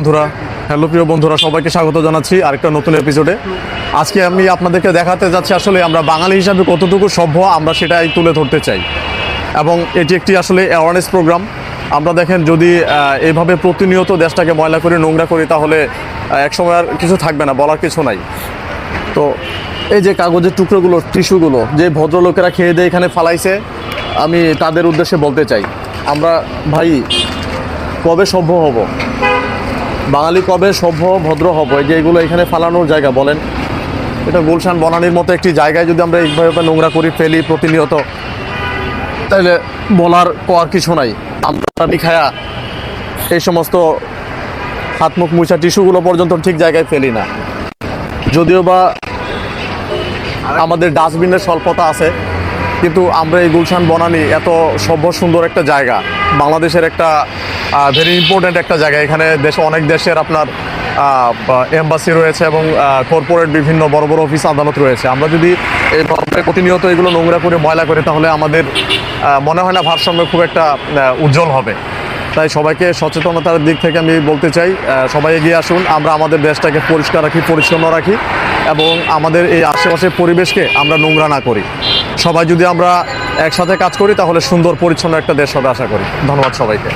বন্ধুরা, হ্যালো প্রিয় বন্ধুরা, সবাইকে স্বাগত জানাচ্ছি আরেকটা নতুন এপিসোডে। আজকে আমি আপনাদেরকে দেখাতে যাচ্ছি আসলে আমরা বাঙালি হিসাবে কতটুকু সভ্য আমরা সেটাই তুলে ধরতে চাই, এবং এটি একটি আসলে অ্যাওয়ারনেস প্রোগ্রাম। আমরা দেখেন যদি এইভাবে প্রতিনিয়ত দেশটাকে ময়লা করে নোংরা করি তাহলে একসময় আর কিছু থাকবে না, বলার কিছু নাই। তো এই যে কাগজের টুকরোগুলো, টিস্যুগুলো যে ভদ্রলোকেরা খেয়ে দিয়ে এখানে ফালাইছে, আমি তাদের উদ্দেশ্যে বলতে চাই, আমরা ভাই কবে সভ্য হব? বাঙালি কবে সভ্য ভদ্র হব? এই যে এগুলো এখানে ফালানোর জায়গা বলেন, এটা গুলশান বনানীর মতো একটি জায়গায় যদি আমরা এইভাবে নোংরা করি ফেলি প্রতিনিয়ত, তাহলে বলার আর কিছু নাই। আমরা খায়া এই সমস্ত হাত মুখ মুছা টিস্যুগুলো পর্যন্ত ঠিক জায়গায় ফেলি না, যদিও বা আমাদের ডাস্টবিনের স্বল্পতা আছে, কিন্তু আমরা এই গুলশান বনানী এত সভ্য সুন্দর একটা জায়গা, বাংলাদেশের একটা ভেরি ইম্পর্ট্যান্ট একটা জায়গা। এখানে অনেক দেশের আপনার এম্বাসি রয়েছে এবং কর্পোরেট বিভিন্ন বড় বড় অফিস আদালত রয়েছে। আমরা যদি এইভাবে প্রতিনিয়ত এগুলো নোংরা করে ময়লা করি তাহলে আমাদের মনে হয় না ভারসাম্য খুব একটা উজ্জ্বল হবে। তাই সবাইকে সচেতনতার দিক থেকে আমি বলতে চাই, সবাই এগিয়ে আসুন, আমরা আমাদের দেশটাকে পরিষ্কার রাখি, পরিচ্ছন্ন রাখি, এবং আমাদের এই আশেপাশের পরিবেশকে আমরা নোংরা না করি। সবাই যদি আমরা একসাথে কাজ করি তাহলে সুন্দর পরিচ্ছন্ন একটা দেশ হবে আশা করি। ধন্যবাদ সবাইকে।